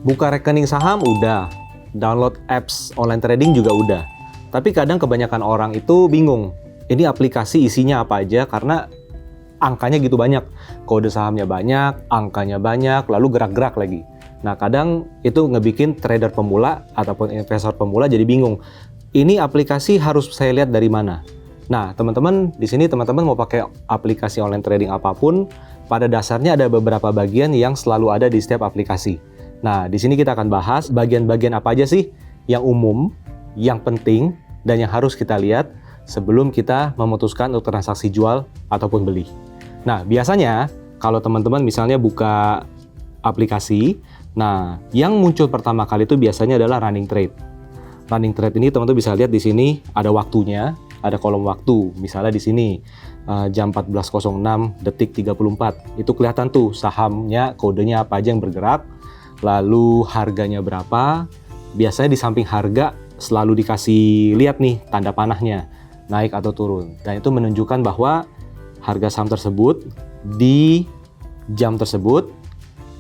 Buka rekening saham udah, download apps online trading juga udah. Tapi kadang kebanyakan orang itu bingung, ini aplikasi isinya apa aja karena angkanya gitu banyak. Kode sahamnya banyak, angkanya banyak, lalu gerak-gerak lagi. Nah, kadang itu ngebikin trader pemula ataupun investor pemula jadi bingung. Ini aplikasi harus saya lihat dari mana? Nah, teman-teman, di sini teman-teman mau pakai aplikasi online trading apapun, pada dasarnya ada beberapa bagian yang selalu ada di setiap aplikasi. Nah, di sini kita akan bahas bagian-bagian apa aja sih yang umum, yang penting, dan yang harus kita lihat sebelum kita memutuskan untuk transaksi jual ataupun beli. Nah, biasanya kalau teman-teman misalnya buka aplikasi, nah yang muncul pertama kali itu biasanya adalah running trade. Running trade ini teman-teman bisa lihat di sini ada waktunya, ada kolom waktu. Misalnya di sini jam 14.06 detik 34. Itu kelihatan tuh sahamnya, kodenya apa aja yang bergerak, lalu harganya berapa. Biasanya di samping harga selalu dikasih lihat nih tanda panahnya, naik atau turun. Dan itu menunjukkan bahwa harga saham tersebut di jam tersebut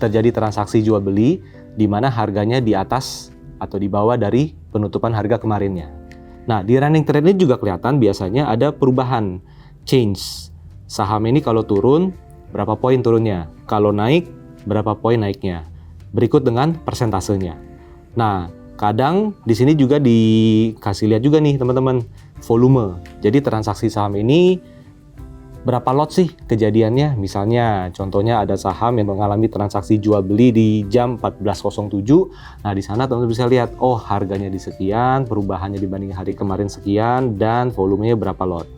terjadi transaksi jual beli di mana harganya di atas atau di bawah dari penutupan harga kemarinnya. Nah, di running trade ini juga kelihatan biasanya ada perubahan, change. Saham ini kalau turun, berapa poin turunnya? Kalau naik, berapa poin naiknya? Berikut dengan persentasenya. Nah, kadang di sini juga dikasih lihat juga nih teman-teman, volume. Jadi transaksi saham ini berapa lot sih kejadiannya? Misalnya contohnya ada saham yang mengalami transaksi jual beli di jam 14.07. Nah, di sana teman-teman bisa lihat, oh harganya di sekian, perubahannya dibanding hari kemarin sekian, dan volumenya berapa lot.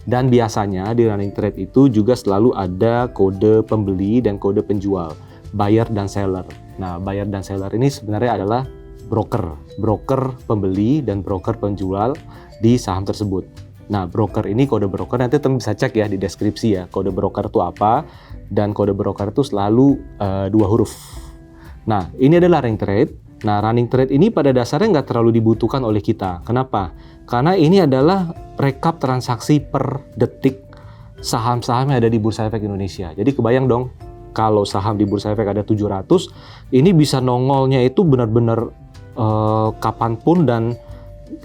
Dan biasanya di running trade itu juga selalu ada kode pembeli dan kode penjual, buyer dan seller. Nah, buyer dan seller ini sebenarnya adalah broker pembeli dan broker penjual di saham tersebut. Nah, broker ini, kode broker nanti teman bisa cek ya di deskripsi ya, kode broker itu apa, dan kode broker itu selalu 2 huruf. Nah, ini adalah running trade. Nah, running trade ini pada dasarnya nggak terlalu dibutuhkan oleh kita. Kenapa? Karena ini adalah rekap transaksi per detik saham-saham yang ada di Bursa Efek Indonesia. Jadi kebayang dong, kalau saham di Bursa Efek ada 700, ini bisa nongolnya itu benar-benar kapanpun, dan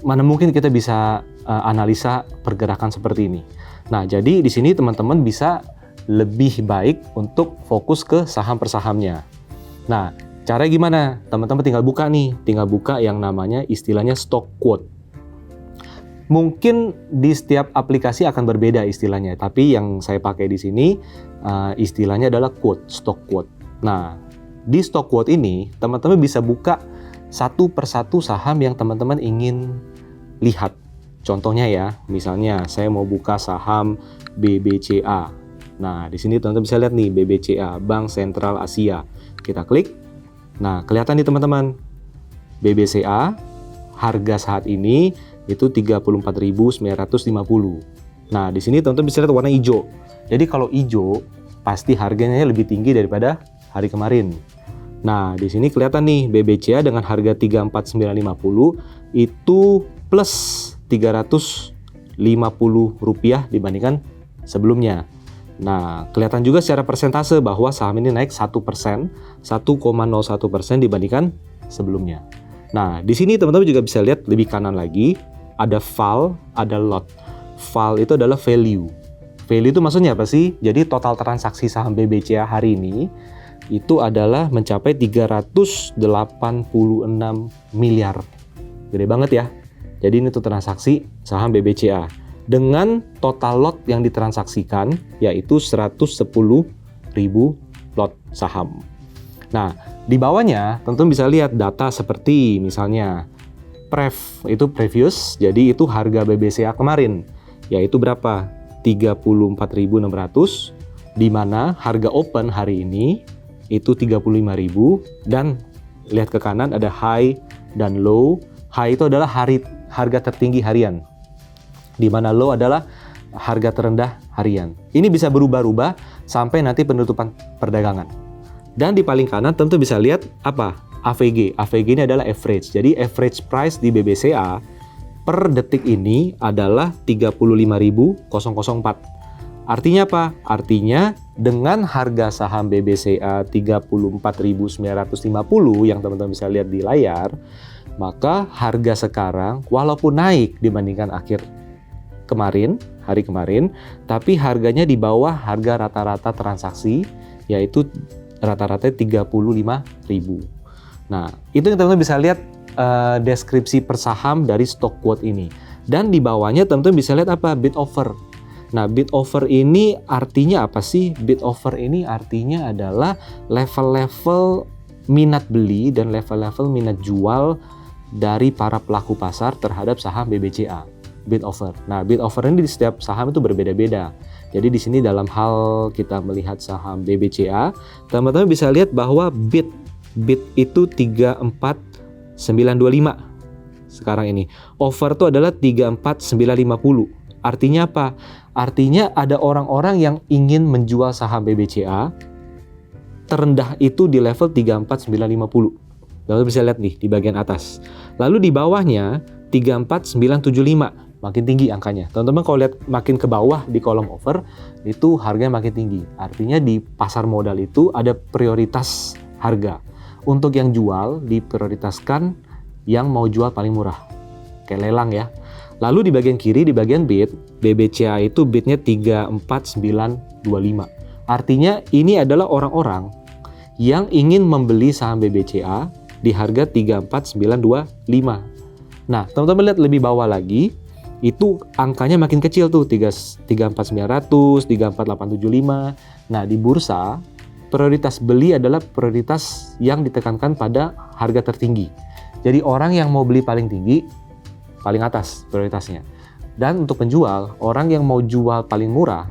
mana mungkin kita bisa analisa pergerakan seperti ini. Nah, jadi di sini teman-teman bisa lebih baik untuk fokus ke saham per sahamnya. Nah, caranya gimana? Teman-teman tinggal buka yang namanya istilahnya stock quote. Mungkin di setiap aplikasi akan berbeda istilahnya, tapi yang saya pakai di sini istilahnya adalah quote, stock quote. Nah, di stock quote ini teman-teman bisa buka satu persatu saham yang teman-teman ingin lihat. Contohnya ya, misalnya saya mau buka saham BBCA. Nah, di sini teman-teman bisa lihat nih BBCA, Bank Sentral Asia. Kita klik. Nah, kelihatan nih teman-teman. BBCA harga saat ini itu 34.950. Nah, di sini teman-teman bisa lihat warna hijau. Jadi kalau hijau pasti harganya lebih tinggi daripada hari kemarin. Nah, di sini kelihatan nih BBCA dengan harga 34.950 itu plus Rp350 dibandingkan sebelumnya. Nah, kelihatan juga secara persentase bahwa saham ini naik 1%, 1,01% dibandingkan sebelumnya. Nah, di sini teman-teman juga bisa lihat lebih kanan lagi, ada val, ada lot. Val itu adalah value. Value itu maksudnya apa sih? Jadi total transaksi saham BBCA hari ini itu adalah mencapai 386 miliar. Gede banget ya. Jadi ini tuh transaksi saham BBCA dengan total lot yang ditransaksikan yaitu 110.000 lot saham. Nah, di bawahnya tentu bisa lihat data seperti misalnya itu previous, jadi itu harga BBCA kemarin yaitu berapa? 34.600, di mana harga open hari ini itu 35.000, dan lihat ke kanan ada high dan low. High itu adalah harga tertinggi harian, di mana low adalah harga terendah harian. Ini bisa berubah-ubah sampai nanti penutupan perdagangan. Dan di paling kanan tentu bisa lihat apa? AVG. AVG ini adalah average. Jadi average price di BBCA per detik ini adalah 35.004. Artinya apa? Artinya dengan harga saham BBCA 34.950 yang teman-teman bisa lihat di layar, maka harga sekarang walaupun naik dibandingkan hari kemarin, tapi harganya di bawah harga rata-rata transaksi, yaitu rata-rata 35.000. Nah, itu yang teman-teman bisa lihat deskripsi per saham dari stock quote ini. Dan di bawahnya teman-teman bisa lihat apa? Bid offer. Nah, bid offer ini artinya apa sih? Bid offer ini artinya adalah level-level minat beli dan level-level minat jual dari para pelaku pasar terhadap saham BBCA. Bid offer. Nah, bid offer ini di setiap saham itu berbeda-beda. Jadi di sini dalam hal kita melihat saham BBCA, teman-teman bisa lihat bahwa bid itu 34.925 sekarang ini. Offer itu adalah 34.950. Artinya apa? Artinya ada orang-orang yang ingin menjual saham BBCA terendah itu di level 34.950. Lalu bisa lihat nih di bagian atas. Lalu di bawahnya 34.975, makin tinggi angkanya. Teman-teman kalau lihat makin ke bawah di kolom offer itu harganya makin tinggi. Artinya di pasar modal itu ada prioritas harga. Untuk yang jual diprioritaskan yang mau jual paling murah. Kayak lelang ya. Lalu di bagian kiri, di bagian bid, BBCA itu bidnya 34.925. Artinya ini adalah orang-orang yang ingin membeli saham BBCA di harga 34.925. Nah, teman-teman lihat lebih bawah lagi, itu angkanya makin kecil tuh, 34.900, 34.875. Nah, di bursa, prioritas beli adalah prioritas yang ditekankan pada harga tertinggi. Jadi orang yang mau beli paling tinggi, paling atas prioritasnya. Dan untuk penjual, orang yang mau jual paling murah,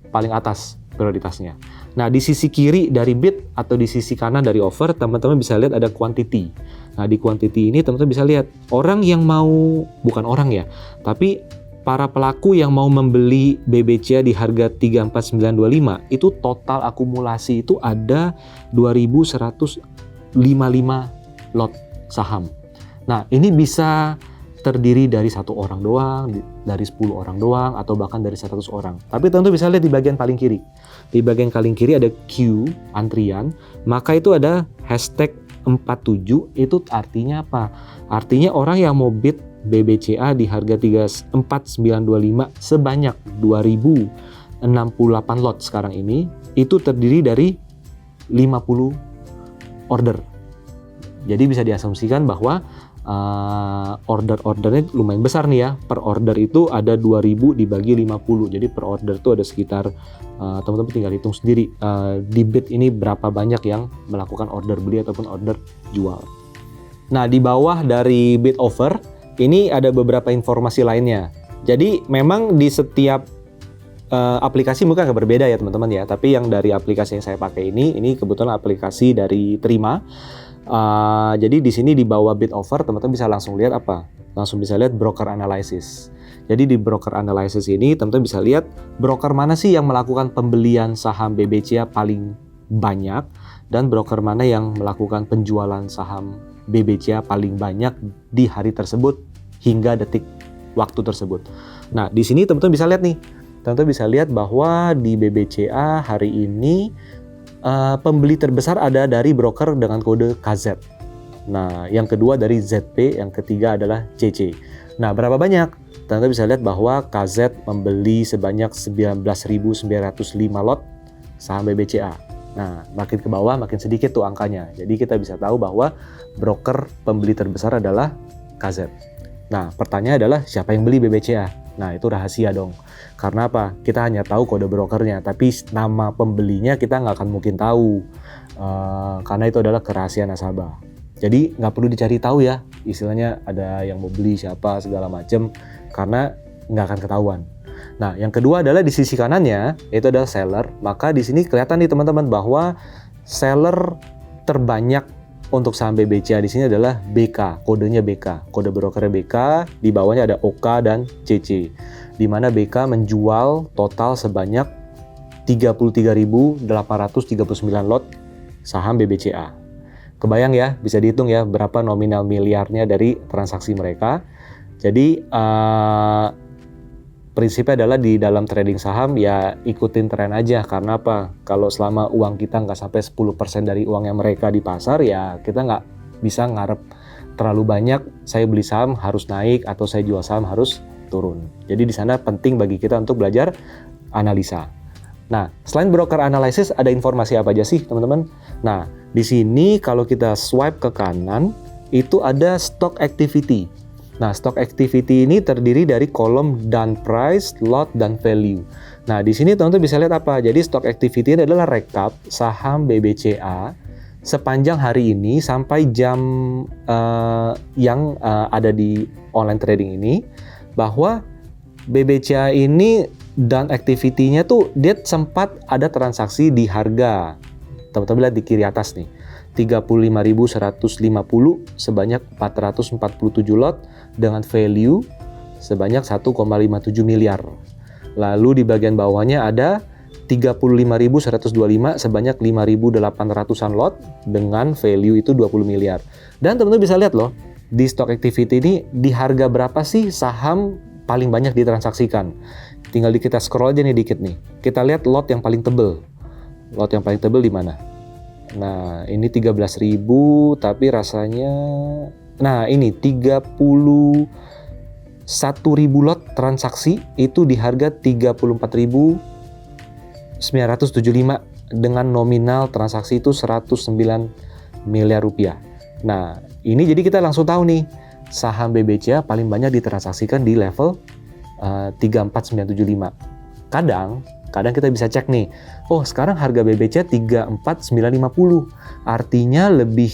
paling atas prioritasnya. Nah, di sisi kiri dari bid atau di sisi kanan dari offer, teman-teman bisa lihat ada quantity. Nah, di quantity ini teman-teman bisa lihat orang yang mau, bukan orang ya, tapi para pelaku yang mau membeli BBCA di harga 34.925, itu total akumulasi itu ada 2.155 lot saham. Nah, ini bisa terdiri dari 1 orang doang, dari 10 orang doang, atau bahkan dari 100 orang. Tapi tentu bisa lihat di bagian paling kiri. Di bagian paling kiri ada queue, antrian, maka itu ada hashtag 47, itu artinya apa? Artinya orang yang mau bid BBCA di harga 34.925 sebanyak 2.068 lot sekarang ini, itu terdiri dari 50 order. Jadi bisa diasumsikan bahwa order-ordernya lumayan besar nih ya. Per order itu ada 2000 dibagi 50. Jadi per order itu ada sekitar teman-teman tinggal hitung sendiri di bid ini berapa banyak yang melakukan order beli ataupun order jual. Nah, di bawah dari bid offer ini ada beberapa informasi lainnya. Jadi memang di setiap aplikasi mungkin agak berbeda ya teman-teman ya. Tapi yang dari aplikasi yang saya pakai ini kebetulan aplikasi dari Trima. Jadi di sini di bawah bid offer teman-teman bisa langsung lihat apa? Langsung bisa lihat broker analysis. Jadi di broker analysis ini teman-teman bisa lihat broker mana sih yang melakukan pembelian saham BBCA paling banyak dan broker mana yang melakukan penjualan saham BBCA paling banyak di hari tersebut hingga detik waktu tersebut. Nah, di sini teman-teman bisa lihat nih. Teman-teman bisa lihat bahwa di BBCA hari ini pembeli terbesar ada dari broker dengan kode KZ. Nah, yang kedua dari ZP, yang ketiga adalah CC. Nah, berapa banyak? Teman-teman bisa lihat bahwa KZ membeli sebanyak 19.905 lot saham BBCA. Nah, makin ke bawah makin sedikit tuh angkanya. Jadi kita bisa tahu bahwa broker pembeli terbesar adalah KZ. Nah, pertanyaan adalah siapa yang beli BBCA? Nah, itu rahasia dong. Karena apa? Kita hanya tahu kode brokernya, tapi nama pembelinya kita nggak akan mungkin tahu. Karena itu adalah kerahasiaan nasabah. Jadi nggak perlu dicari tahu ya, istilahnya ada yang mau beli siapa segala macam, karena nggak akan ketahuan. Nah, yang kedua adalah di sisi kanannya, itu adalah seller. Maka di sini kelihatan nih teman-teman bahwa seller terbanyak untuk saham BBCA di sini adalah BK, kodenya BK, kode brokernya BK, di bawahnya ada OK dan CC, di mana BK menjual total sebanyak 33.839 lot saham BBCA. Kebayang ya, bisa dihitung ya berapa nominal miliarnya dari transaksi mereka. Jadi prinsipnya adalah di dalam trading saham ya ikutin tren aja. Karena apa? Kalau selama uang kita nggak sampai 10% dari uangnya mereka di pasar, ya kita nggak bisa ngarep terlalu banyak, saya beli saham harus naik atau saya jual saham harus turun. Jadi di sana penting bagi kita untuk belajar analisa. Nah, selain broker analysis ada informasi apa aja sih teman-teman? Nah, di sini kalau kita swipe ke kanan itu ada stock activity. Nah, stock activity ini terdiri dari kolom done price, lot, dan value. Nah, di sini teman-teman bisa lihat apa? Jadi stock activity ini adalah rekap saham BBCA sepanjang hari ini sampai jam yang ada di online trading ini, bahwa BBCA ini dan activity-nya tuh dia sempat ada transaksi di harga, teman-teman lihat di kiri atas nih, 35.150 sebanyak 447 lot dengan value sebanyak 1,57 miliar. Lalu di bagian bawahnya ada 35.125 sebanyak 5.800-an lot dengan value itu 20 miliar. Dan teman-teman bisa lihat loh, di stock activity ini di harga berapa sih saham paling banyak ditransaksikan. Tinggal kita scroll aja nih dikit nih. Kita lihat lot yang paling tebel. Lot yang paling tebel di mana? Nah, ini 13.000 tapi rasanya ini 31.000 lot transaksi itu di harga 34.975 dengan nominal transaksi itu 109 miliar rupiah. Nah, ini jadi kita langsung tahu nih, saham BBCA paling banyak ditransaksikan di level 34975. Kadang kita bisa cek nih, oh sekarang harga BBCA 34950. Artinya lebih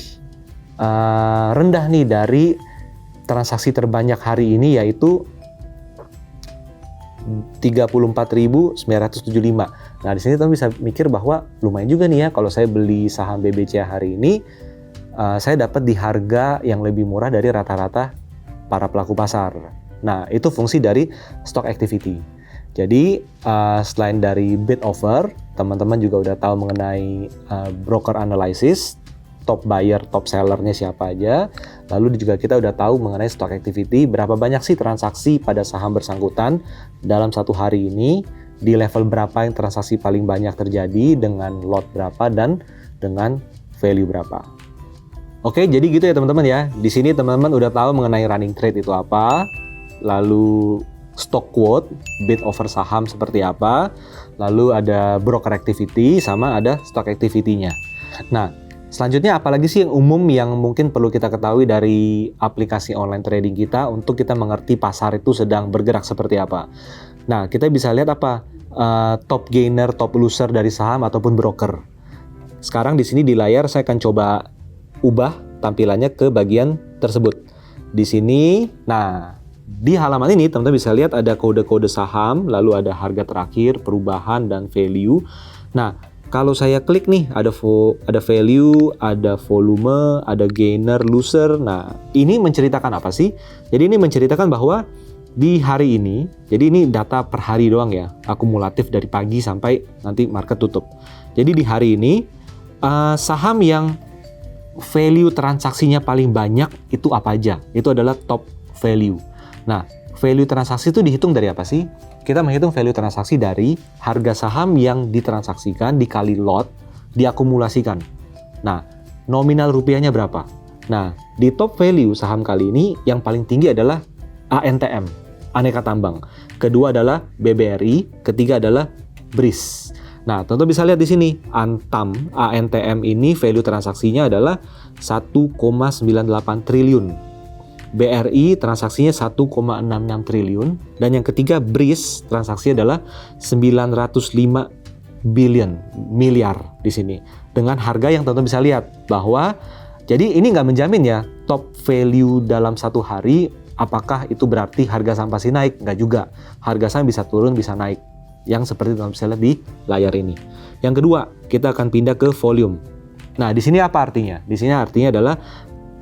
rendah nih dari transaksi terbanyak hari ini yaitu 34.975. Nah, di sini teman bisa mikir bahwa lumayan juga nih ya kalau saya beli saham BBCA hari ini, saya dapat di harga yang lebih murah dari rata-rata para pelaku pasar. Nah, itu fungsi dari stock activity. Jadi, selain dari bid offer, teman-teman juga udah tahu mengenai broker analysis, top buyer, top sellernya siapa aja. Lalu juga kita udah tahu mengenai stock activity, berapa banyak sih transaksi pada saham bersangkutan dalam satu hari ini, di level berapa yang transaksi paling banyak terjadi, dengan lot berapa, dan dengan value berapa. Oke, jadi gitu ya teman-teman ya. Di sini teman-teman udah tahu mengenai running trade itu apa, lalu stock quote, bid offer saham seperti apa, lalu ada broker activity, sama ada stock activity-nya. Nah, selanjutnya apalagi sih yang umum yang mungkin perlu kita ketahui dari aplikasi online trading kita untuk kita mengerti pasar itu sedang bergerak seperti apa. Nah, kita bisa lihat apa? Top gainer, top loser dari saham ataupun broker. Sekarang di sini di layar saya akan coba ubah tampilannya ke bagian tersebut. Di sini, nah di halaman ini teman-teman bisa lihat ada kode-kode saham, lalu ada harga terakhir, perubahan, dan value. Nah, kalau saya klik nih ada value, ada volume, ada gainer, loser. Nah, ini menceritakan apa sih? Jadi ini menceritakan bahwa di hari ini, jadi ini data per hari doang ya, akumulatif dari pagi sampai nanti market tutup. Jadi di hari ini saham yang value transaksinya paling banyak itu apa aja? Itu adalah top value. Nah, value transaksi itu dihitung dari apa sih? Kita menghitung value transaksi dari harga saham yang ditransaksikan dikali lot, diakumulasikan. Nah, nominal rupiahnya berapa? Nah, di top value saham kali ini yang paling tinggi adalah ANTM, Aneka Tambang. Kedua adalah BBRI, ketiga adalah BRIS. Nah, teman-teman bisa lihat di sini, ANTM ini value transaksinya adalah 1,98 triliun. BRI transaksinya 1,66 triliun. Dan yang ketiga, BRIS transaksinya adalah 905 miliar di sini. Dengan harga yang teman-teman bisa lihat bahwa, jadi ini nggak menjamin ya, top value dalam satu hari, apakah itu berarti harga saham pasti naik? Nggak juga. Harga saham bisa turun, bisa naik. Yang seperti teman-teman bisa lihat di layar ini. Yang kedua, kita akan pindah ke volume. Nah, di sini apa artinya? Di sini artinya adalah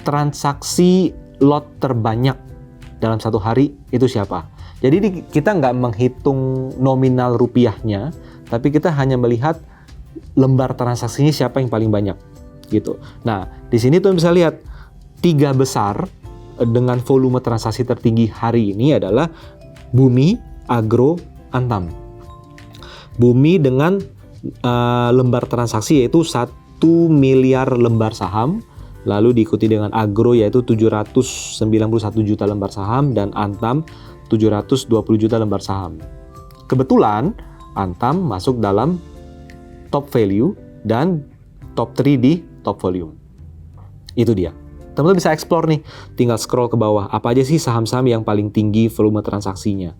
transaksi lot terbanyak dalam satu hari itu siapa. Jadi kita nggak menghitung nominal rupiahnya, tapi kita hanya melihat lembar transaksinya siapa yang paling banyak, gitu. Nah, di sini tuh bisa lihat 3 besar dengan volume transaksi tertinggi hari ini adalah Bumi Agro, Antam. Bumi dengan lembar transaksi yaitu 1 miliar lembar saham, lalu diikuti dengan Agro yaitu 791 juta lembar saham, dan Antam 720 juta lembar saham. Kebetulan Antam masuk dalam top value dan top 3 di top volume. Itu dia. Teman-teman bisa explore nih, tinggal scroll ke bawah. Apa aja sih saham-saham yang paling tinggi volume transaksinya.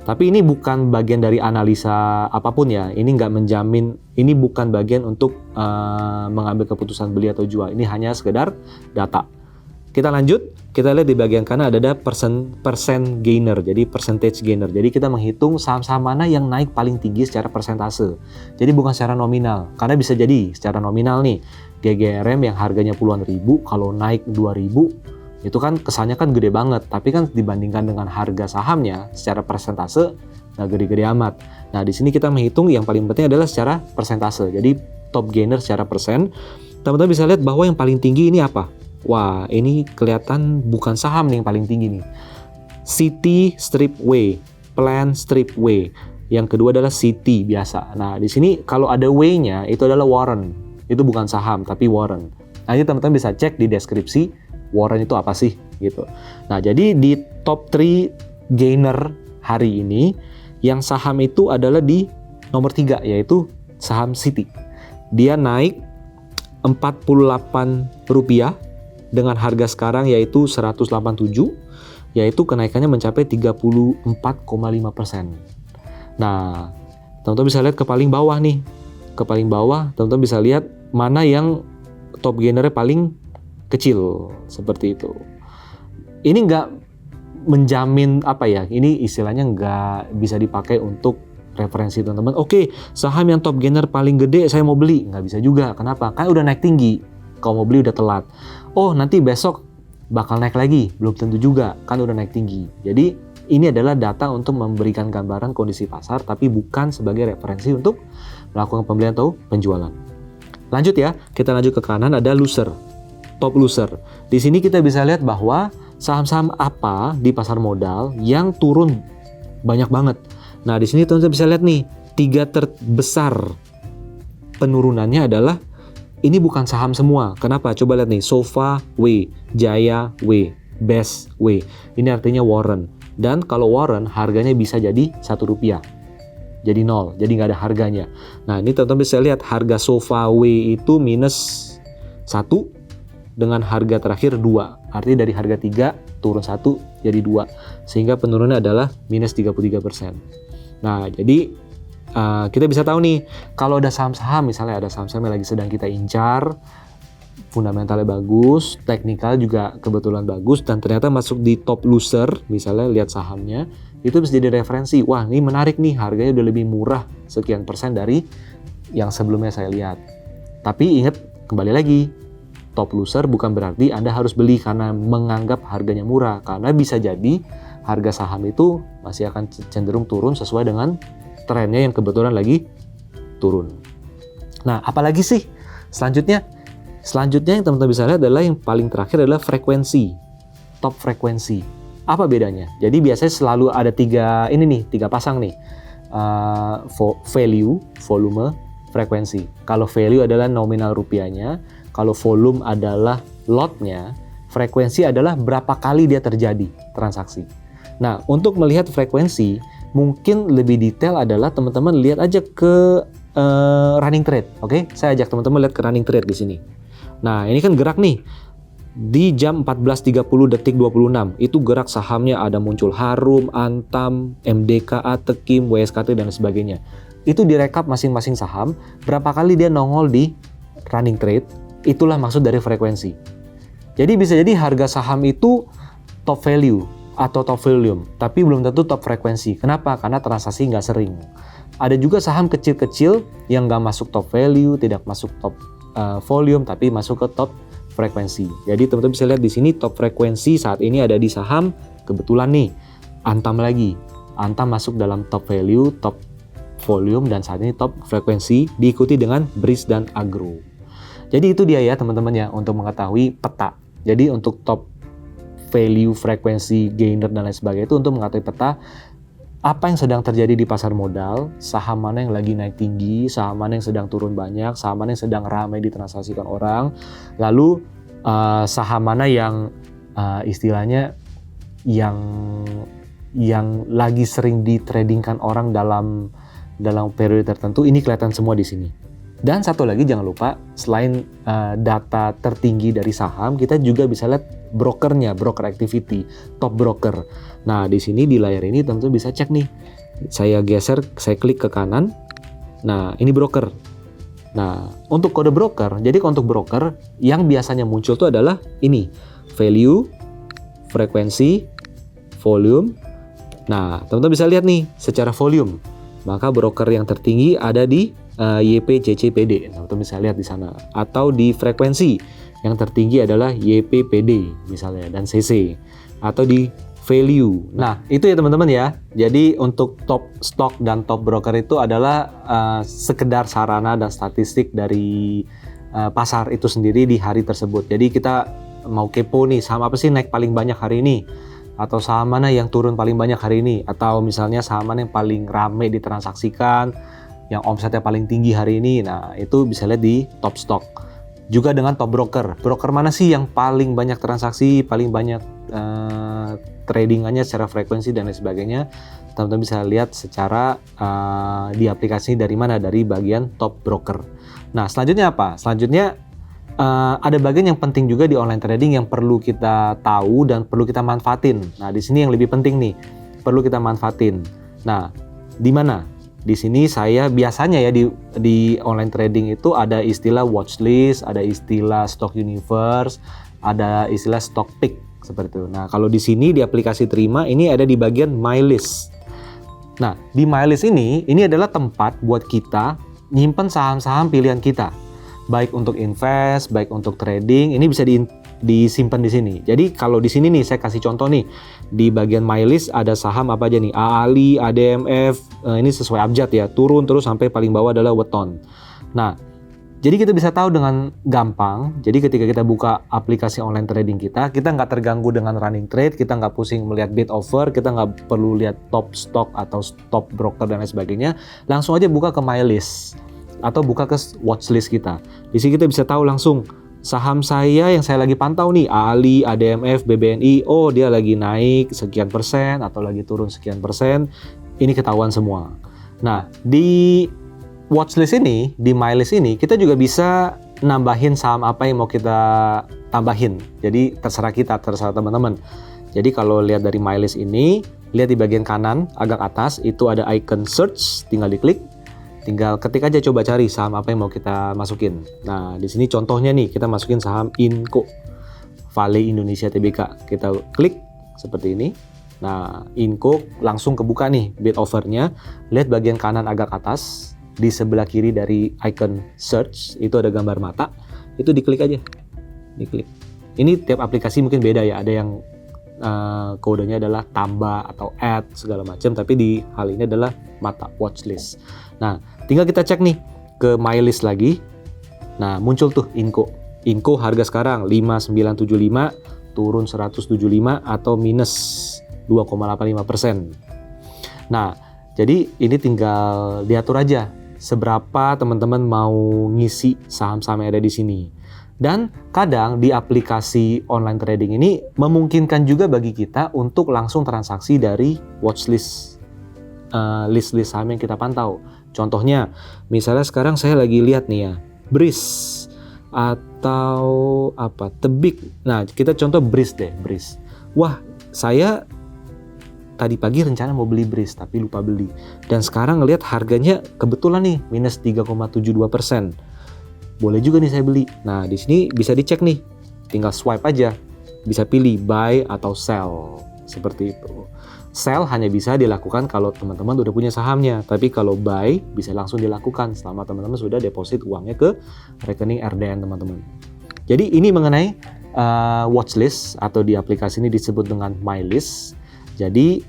Tapi ini bukan bagian dari analisa apapun ya. Ini nggak menjamin, ini bukan bagian untuk mengambil keputusan beli atau jual. Ini hanya sekedar data. Kita lanjut, kita lihat di bagian kanan ada percent gainer, jadi percentage gainer. Jadi kita menghitung saham-saham mana yang naik paling tinggi secara persentase. Jadi bukan secara nominal, karena bisa jadi secara nominal nih, GGRM yang harganya puluhan ribu, kalau naik 2.000, itu kan kesannya kan gede banget. Tapi kan dibandingkan dengan harga sahamnya, secara persentase nggak gede-gede amat. Nah di sini kita menghitung yang paling penting adalah secara persentase. Jadi top gainer secara persen. Teman-teman bisa lihat bahwa yang paling tinggi ini apa? Wah, ini kelihatan bukan saham nih yang paling tinggi nih. City Stripway, Plan Stripway. Yang kedua adalah City biasa. Nah, di sini kalau ada W-nya itu adalah warrant. Itu bukan saham tapi warrant. Nanti teman-teman bisa cek di deskripsi warrant itu apa sih gitu. Nah, jadi di top 3 gainer hari ini yang saham itu adalah di nomor 3 yaitu saham City. Dia naik Rp48 dengan harga sekarang yaitu 187, yaitu kenaikannya mencapai 34,5%. Nah, teman-teman bisa lihat ke paling bawah nih. Ke paling bawah, teman-teman bisa lihat mana yang top gainernya paling kecil, seperti itu. Ini nggak menjamin apa ya, ini istilahnya nggak bisa dipakai untuk referensi teman-teman. Oke, saham yang top gainer paling gede saya mau beli. Nggak bisa juga, kenapa? Kan udah naik tinggi, kalau mau beli udah telat. Oh nanti besok bakal naik lagi, belum tentu juga, kan udah naik tinggi. Jadi ini adalah data untuk memberikan gambaran kondisi pasar, tapi bukan sebagai referensi untuk melakukan pembelian atau penjualan. Lanjut ya, kita lanjut ke kanan, ada loser, top loser. Di sini kita bisa lihat bahwa saham-saham apa di pasar modal yang turun banyak banget. Nah di sini teman-teman bisa lihat nih, 3 terbesar penurunannya adalah ini bukan saham semua. Kenapa? Coba lihat nih, Sofa W, Jaya W, Best W. Ini artinya warrant. Dan kalau warrant harganya bisa jadi Rp1. Jadi 0, jadi nggak ada harganya. Nah ini teman-teman bisa lihat harga Sofa W itu minus 1 dengan harga terakhir 2. Artinya dari harga 3 turun 1 jadi 2. Sehingga penurunannya adalah minus 33%. Nah jadi kita bisa tahu nih, kalau ada saham-saham, misalnya ada saham-saham yang lagi sedang kita incar, fundamentalnya bagus, teknikal juga kebetulan bagus, dan ternyata masuk di top loser, misalnya lihat sahamnya, itu bisa jadi referensi. Wah ini menarik nih, harganya udah lebih murah sekian persen dari yang sebelumnya saya lihat. Tapi ingat, kembali lagi, top loser bukan berarti Anda harus beli karena menganggap harganya murah, karena bisa jadi harga saham itu masih akan cenderung turun sesuai dengan trennya yang kebetulan lagi turun. Nah, apalagi sih selanjutnya? Selanjutnya yang teman-teman bisa lihat adalah yang paling terakhir adalah frekuensi, top frekuensi. Apa bedanya? Jadi biasanya selalu ada 3 pasang nih, value, volume, frekuensi. Kalau value adalah nominal rupiahnya, kalau volume adalah lotnya, frekuensi adalah berapa kali dia terjadi transaksi. Nah, untuk melihat frekuensi, mungkin lebih detail adalah teman-teman lihat aja ke running trade, oke? Saya ajak teman-teman lihat ke running trade di sini. Nah, ini kan gerak nih di jam 14.30 detik 26. Itu gerak sahamnya ada muncul Harum, Antam, MDKA, Tekim, WSKT dan sebagainya. Itu direkap masing-masing saham, berapa kali dia nongol di running trade, itulah maksud dari frekuensi. Jadi bisa jadi harga saham itu top value atau top volume, tapi belum tentu top frekuensi. Kenapa? Karena transaksi nggak sering. Ada juga saham kecil-kecil yang nggak masuk top value, tidak masuk top volume, tapi masuk ke top frekuensi. Jadi teman-teman bisa lihat di sini top frekuensi saat ini ada di saham, kebetulan nih, Antam lagi. Antam masuk dalam top value, top volume, dan saat ini top frekuensi, diikuti dengan BRIS dan Agro. Jadi itu dia ya teman-teman ya, untuk mengetahui peta. Jadi untuk top value, frekuensi, gainer, dan lain sebagainya itu untuk mengetahui peta apa yang sedang terjadi di pasar modal, saham mana yang lagi naik tinggi, saham mana yang sedang turun banyak, saham mana yang sedang ramai ditransaksikan orang, lalu saham mana yang istilahnya yang lagi sering ditradingkan orang dalam periode tertentu, ini kelihatan semua di sini. Dan satu lagi jangan lupa, selain data tertinggi dari saham, kita juga bisa lihat brokernya, broker activity, top broker. Nah, di sini di layar ini tentu bisa cek nih. Saya geser, saya klik ke kanan. Nah, ini broker. Nah, untuk kode broker, jadi untuk broker yang biasanya muncul itu adalah ini, value, frekuensi, volume. Nah, teman-teman bisa lihat nih secara volume. Maka broker yang tertinggi ada di YPCCPD, teman-teman bisa lihat di sana. Atau di frekuensi yang tertinggi adalah YPPD misalnya dan CC. Atau di value. Nah, itu ya teman-teman ya. Jadi untuk top stock dan top broker itu adalah sekedar sarana dan statistik dari pasar itu sendiri di hari tersebut. Jadi kita mau kepo nih, saham apa sih naik paling banyak hari ini? Atau saham mana yang turun paling banyak hari ini? Atau misalnya saham mana yang paling rame ditransaksikan, yang omsetnya paling tinggi hari ini? Nah, itu bisa lihat di top stock. Juga dengan top broker. Broker mana sih yang paling banyak transaksi, paling banyak tradingannya secara frekuensi dan lain sebagainya. Teman-teman bisa lihat secara di aplikasi dari mana, dari bagian top broker. Nah, selanjutnya apa? Selanjutnya ada bagian yang penting juga di online trading yang perlu kita tahu dan perlu kita manfaatin. Nah, di sini yang lebih penting nih, perlu kita manfaatin. Nah, di mana? Di sini saya biasanya ya di online trading itu ada istilah watchlist, ada istilah stock universe, ada istilah stock pick seperti itu. Nah, kalau di sini di aplikasi Terima ini ada di bagian my list. Nah, di my list ini adalah tempat buat kita nyimpen saham-saham pilihan kita. Baik untuk invest, baik untuk trading, ini bisa disimpan di sini. Jadi kalau di sini nih saya kasih contoh nih, di bagian my list ada saham apa aja nih, AALI, ADMF, ini sesuai abjad ya, turun terus sampai paling bawah adalah weton. Nah, jadi kita bisa tahu dengan gampang. Jadi ketika kita buka aplikasi online trading kita nggak terganggu dengan running trade, kita nggak pusing melihat bid offer, kita nggak perlu lihat top stock atau top broker dan lain sebagainya. Langsung aja buka ke my list atau buka ke watchlist kita. Di sini kita bisa tahu langsung saham saya yang saya lagi pantau nih, AALI, ADMF, BBNI, oh dia lagi naik sekian persen atau lagi turun sekian persen. Ini ketahuan semua. Nah, di watchlist ini, di my list ini, kita juga bisa nambahin saham apa yang mau kita tambahin. Jadi terserah kita, terserah teman-teman. Jadi kalau lihat dari my list ini, lihat di bagian kanan agak atas itu ada icon search, tinggal diklik. Tinggal ketik aja, coba cari saham apa yang mau kita masukin. Nah, di sini contohnya nih, kita masukin saham Inco, Vale Indonesia Tbk. Kita klik seperti ini. Nah, Inco langsung kebuka nih bid offernya. Lihat bagian kanan agak atas, di sebelah kiri dari icon search, itu ada gambar mata. Itu diklik aja. Diklik. Ini tiap aplikasi mungkin beda ya, ada yang kodenya adalah tambah atau add segala macam, tapi di hal ini adalah mata watchlist. Nah, tinggal kita cek nih ke my list lagi. Nah, muncul tuh Inco. Inco harga sekarang 5975 turun 175 atau minus 2,85%. Nah, jadi ini tinggal diatur aja seberapa teman-teman mau ngisi saham-saham yang ada di sini. Dan kadang di aplikasi online trading ini memungkinkan juga bagi kita untuk langsung transaksi dari watchlist, list-list saham yang kita pantau. Contohnya, misalnya sekarang saya lagi lihat nih ya, BRIS atau apa, Tebik. Nah, kita contoh BRIS deh, BRIS. Wah, saya tadi pagi rencana mau beli BRIS tapi lupa beli. Dan sekarang ngelihat harganya kebetulan nih minus 3,72%. Boleh juga nih saya beli. Nah, di sini bisa dicek nih. Tinggal swipe aja. Bisa pilih buy atau sell. Seperti itu. Sell hanya bisa dilakukan kalau teman-teman udah punya sahamnya. Tapi kalau buy bisa langsung dilakukan selama teman-teman sudah deposit uangnya ke rekening RDN teman-teman. Jadi ini mengenai watchlist atau di aplikasi ini disebut dengan my list. Jadi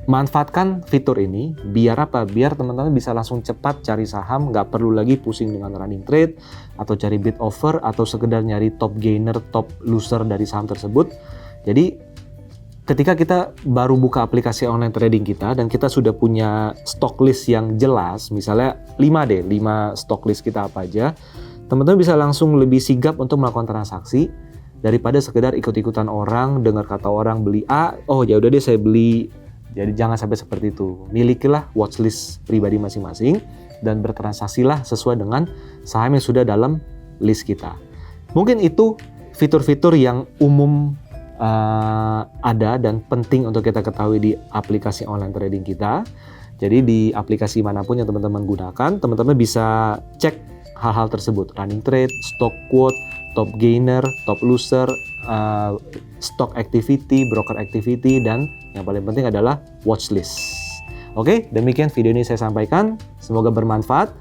manfaatkan fitur ini biar apa? Biar teman-teman bisa langsung cepat cari saham, nggak perlu lagi pusing dengan running trade atau cari bid offer atau sekedar nyari top gainer, top loser dari saham tersebut. Jadi ketika kita baru buka aplikasi online trading kita dan kita sudah punya stock list yang jelas, misalnya 5 stock list kita apa aja, teman-teman bisa langsung lebih sigap untuk melakukan transaksi daripada sekedar ikut-ikutan orang, dengar kata orang beli A, oh ya udah deh saya beli. Jadi jangan sampai seperti itu. Milikilah watchlist pribadi masing-masing dan bertransaksilah sesuai dengan saham yang sudah dalam list kita. Mungkin itu fitur-fitur yang umum ada dan penting untuk kita ketahui di aplikasi online trading kita. Jadi di aplikasi manapun yang teman-teman gunakan, teman-teman bisa cek hal-hal tersebut. Running trade, stock quote, top gainer, top loser, stock activity, broker activity, dan yang paling penting adalah watchlist. Oke, demikian video ini saya sampaikan. Semoga bermanfaat.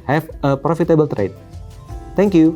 Have a profitable trade. Thank you.